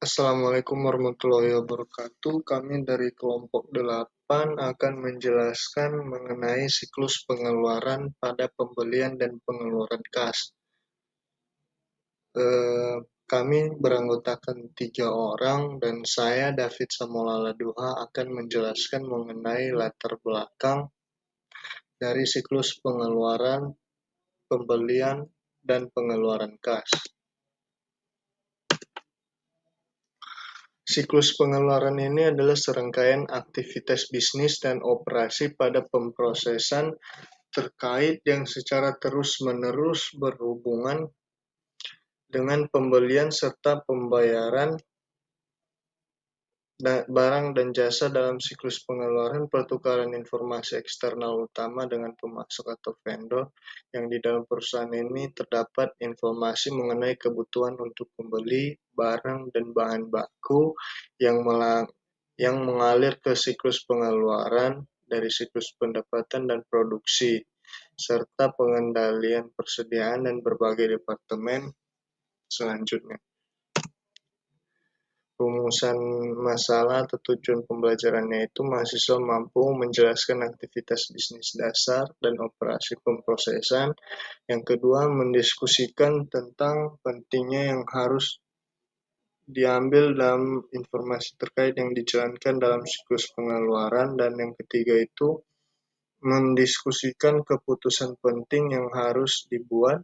Assalamualaikum warahmatullahi wabarakatuh. Kami dari kelompok 8 akan menjelaskan mengenai siklus pengeluaran pada pembelian dan pengeluaran kas. Kami beranggotakan 3 orang dan saya, David Samolala Duha, akan menjelaskan mengenai latar belakang dari siklus pengeluaran, pembelian, dan pengeluaran kas. Siklus pengeluaran ini adalah serangkaian aktivitas bisnis dan operasi pada pemrosesan terkait yang secara terus-menerus berhubungan dengan pembelian serta pembayaran barang dan jasa dalam siklus pengeluaran. Pertukaran informasi eksternal utama dengan pemasok atau vendor, yang di dalam perusahaan ini terdapat informasi mengenai kebutuhan untuk pembeli barang dan bahan baku yang mengalir ke siklus pengeluaran dari siklus pendapatan dan produksi, serta pengendalian persediaan dan berbagai departemen selanjutnya. Rumusan masalah atau tujuan pembelajarannya itu mahasiswa mampu menjelaskan aktivitas bisnis dasar dan operasi pemrosesan. Yang kedua, mendiskusikan tentang pentingnya yang harus diambil dalam informasi terkait yang dijalankan dalam siklus pengeluaran. Dan yang ketiga itu mendiskusikan keputusan penting yang harus dibuat.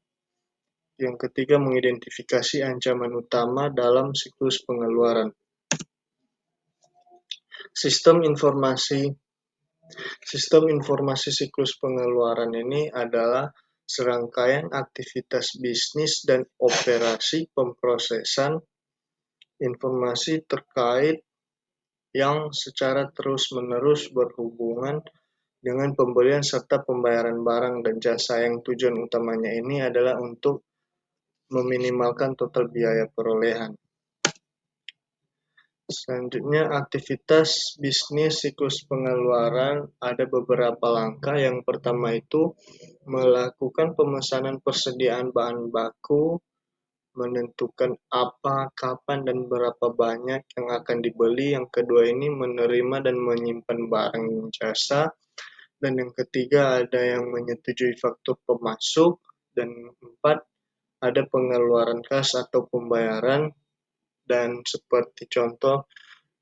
Yang ketiga, mengidentifikasi ancaman utama dalam siklus pengeluaran. Sistem informasi siklus pengeluaran ini adalah serangkaian aktivitas bisnis dan operasi pemrosesan informasi terkait yang secara terus-menerus berhubungan dengan pembelian serta pembayaran barang dan jasa, yang tujuan utamanya ini adalah untuk meminimalkan total biaya perolehan. Selanjutnya, aktivitas bisnis siklus pengeluaran ada beberapa langkah. Yang pertama itu melakukan pemesanan persediaan bahan baku, menentukan apa, kapan, dan berapa banyak yang akan dibeli. Yang kedua ini menerima dan menyimpan barang dan jasa. Dan yang ketiga ada yang menyetujui faktur pemasok. Dan 4, ada pengeluaran kas atau pembayaran. Dan seperti contoh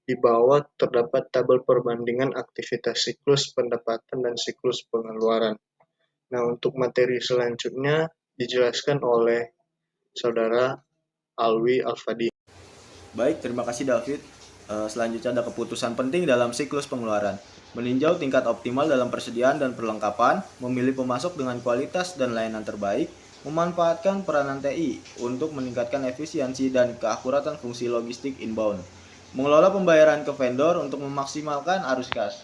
di bawah terdapat tabel perbandingan aktivitas siklus pendapatan dan siklus pengeluaran. Nah, untuk materi selanjutnya dijelaskan oleh Saudara Alwi Alfadi. Baik, terima kasih David. Selanjutnya ada keputusan penting dalam siklus pengeluaran. Meninjau tingkat optimal dalam persediaan dan perlengkapan, memilih pemasok dengan kualitas dan layanan terbaik, memanfaatkan peranan TI untuk meningkatkan efisiensi dan keakuratan fungsi logistik inbound, mengelola pembayaran ke vendor untuk memaksimalkan arus kas.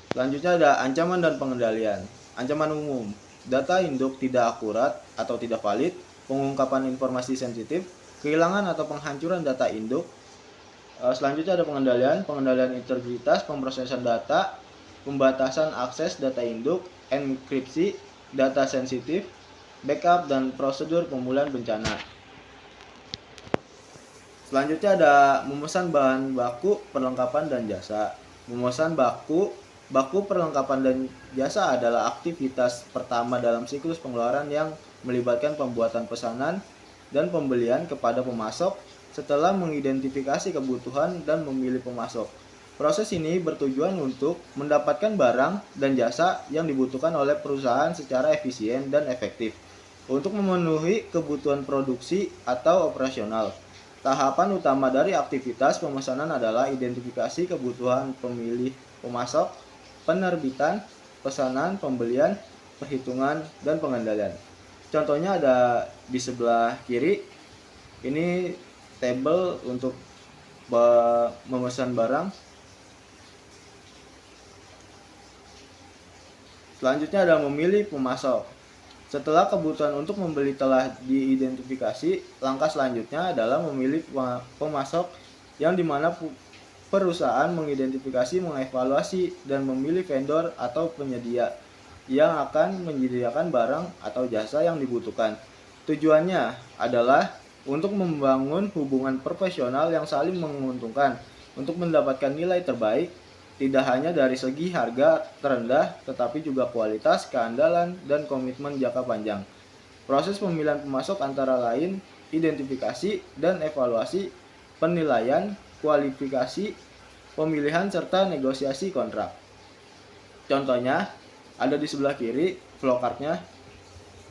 Selanjutnya ada ancaman dan pengendalian. Ancaman umum, data induk tidak akurat atau tidak valid, pengungkapan informasi sensitif, kehilangan atau penghancuran data induk. Selanjutnya ada pengendalian integritas pemrosesan data, pembatasan akses data induk, enkripsi, data sensitif, backup, dan prosedur pemulihan bencana. Selanjutnya ada memesan bahan baku, perlengkapan, dan jasa. Memesan baku perlengkapan dan jasa adalah aktivitas pertama dalam siklus pengeluaran yang melibatkan pembuatan pesanan dan pembelian kepada pemasok setelah mengidentifikasi kebutuhan dan memilih pemasok. Proses ini bertujuan untuk mendapatkan barang dan jasa yang dibutuhkan oleh perusahaan secara efisien dan efektif untuk memenuhi kebutuhan produksi atau operasional. Tahapan utama dari aktivitas pemesanan adalah identifikasi kebutuhan pemilih pemasok, penerbitan, pesanan, pembelian, perhitungan, dan pengendalian. Contohnya ada di sebelah kiri. Ini tabel untuk memesan barang. Selanjutnya ada memilih pemasok. Setelah kebutuhan untuk membeli telah diidentifikasi, langkah selanjutnya adalah memilih pemasok, yang dimana perusahaan mengidentifikasi, mengevaluasi, dan memilih vendor atau penyedia yang akan menyediakan barang atau jasa yang dibutuhkan. Tujuannya adalah untuk membangun hubungan profesional yang saling menguntungkan untuk mendapatkan nilai terbaik, tidak hanya dari segi harga terendah, tetapi juga kualitas, keandalan, dan komitmen jangka panjang. Proses pemilihan pemasok antara lain identifikasi dan evaluasi, penilaian, kualifikasi, pemilihan, serta negosiasi kontrak. Contohnya, ada di sebelah kiri flowchartnya,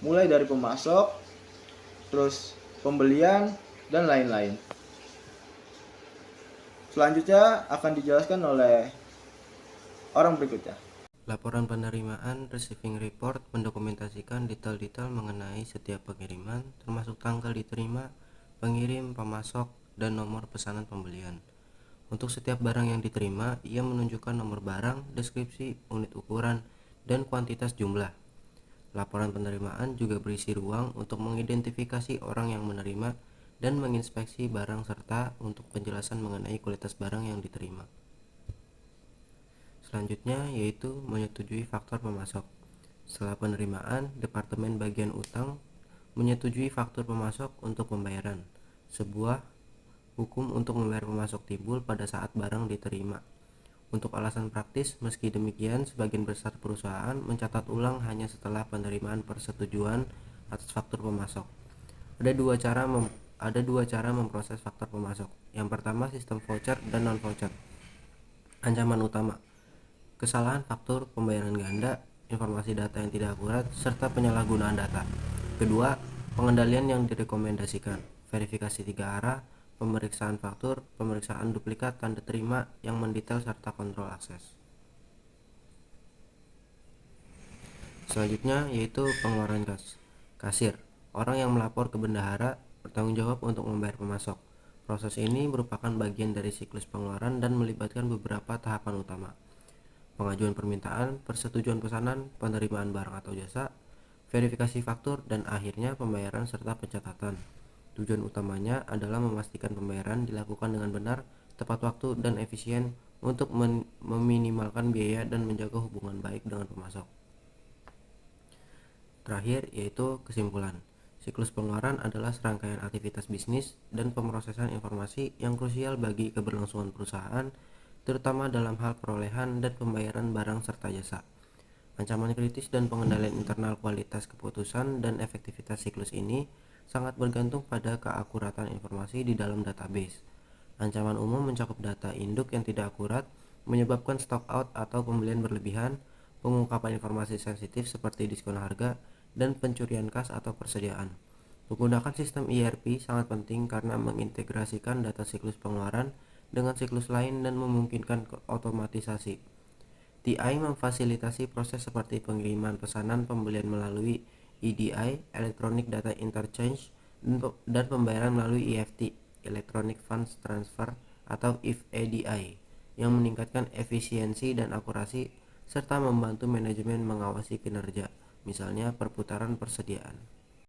mulai dari pemasok, terus pembelian, dan lain-lain. Selanjutnya akan dijelaskan oleh orang berikutnya. Laporan penerimaan receiving report mendokumentasikan detail-detail mengenai setiap pengiriman, termasuk tanggal diterima, pengirim, pemasok, dan nomor pesanan pembelian. Untuk setiap barang yang diterima, ia menunjukkan nomor barang, deskripsi, unit ukuran, dan kuantitas jumlah. Laporan penerimaan juga berisi ruang untuk mengidentifikasi orang yang menerima dan menginspeksi barang serta untuk penjelasan mengenai kualitas barang yang diterima. Selanjutnya yaitu menyetujui faktor pemasok. Setelah penerimaan, Departemen Bagian Utang menyetujui faktur pemasok untuk pembayaran. Sebuah hukum untuk membayar pemasok timbul pada saat barang diterima. Untuk alasan praktis, meski demikian, sebagian besar perusahaan mencatat ulang hanya setelah penerimaan persetujuan atas faktur pemasok. Ada dua cara memproses faktur pemasok. Yang pertama, sistem voucher dan non-voucher. Ancaman utama: kesalahan faktur, pembayaran ganda, informasi data yang tidak akurat, serta penyalahgunaan data. Kedua, pengendalian yang direkomendasikan: verifikasi 3 arah, pemeriksaan faktur, pemeriksaan duplikat tanda terima yang mendetail, serta kontrol akses. Selanjutnya yaitu pengeluaran kasir. Orang yang melapor ke bendahara bertanggung jawab untuk membayar pemasok. Proses ini merupakan bagian dari siklus pengeluaran dan melibatkan beberapa tahapan utama: pengajuan permintaan, persetujuan pesanan, penerimaan barang atau jasa, verifikasi faktur, dan akhirnya pembayaran serta pencatatan. Tujuan utamanya adalah memastikan pembayaran dilakukan dengan benar, tepat waktu, dan efisien untuk meminimalkan biaya dan menjaga hubungan baik dengan pemasok. Terakhir yaitu kesimpulan. Siklus pengeluaran adalah serangkaian aktivitas bisnis dan pemrosesan informasi yang krusial bagi keberlangsungan perusahaan, terutama dalam hal perolehan dan pembayaran barang serta jasa. Ancaman kritis dan pengendalian internal kualitas keputusan dan efektivitas siklus ini sangat bergantung pada keakuratan informasi di dalam database. Ancaman umum mencakup data induk yang tidak akurat, menyebabkan stock out atau pembelian berlebihan, pengungkapan informasi sensitif seperti diskon harga, dan pencurian kas atau persediaan. Menggunakan sistem ERP sangat penting karena mengintegrasikan data siklus pengeluaran dengan siklus lain dan memungkinkan otomatisasi. TI memfasilitasi proses seperti pengiriman pesanan, pembelian melalui EDI (Electronic Data Interchange) dan pembayaran melalui EFT (Electronic Funds Transfer) atau EFDI yang meningkatkan efisiensi dan akurasi serta membantu manajemen mengawasi kinerja, misalnya perputaran persediaan.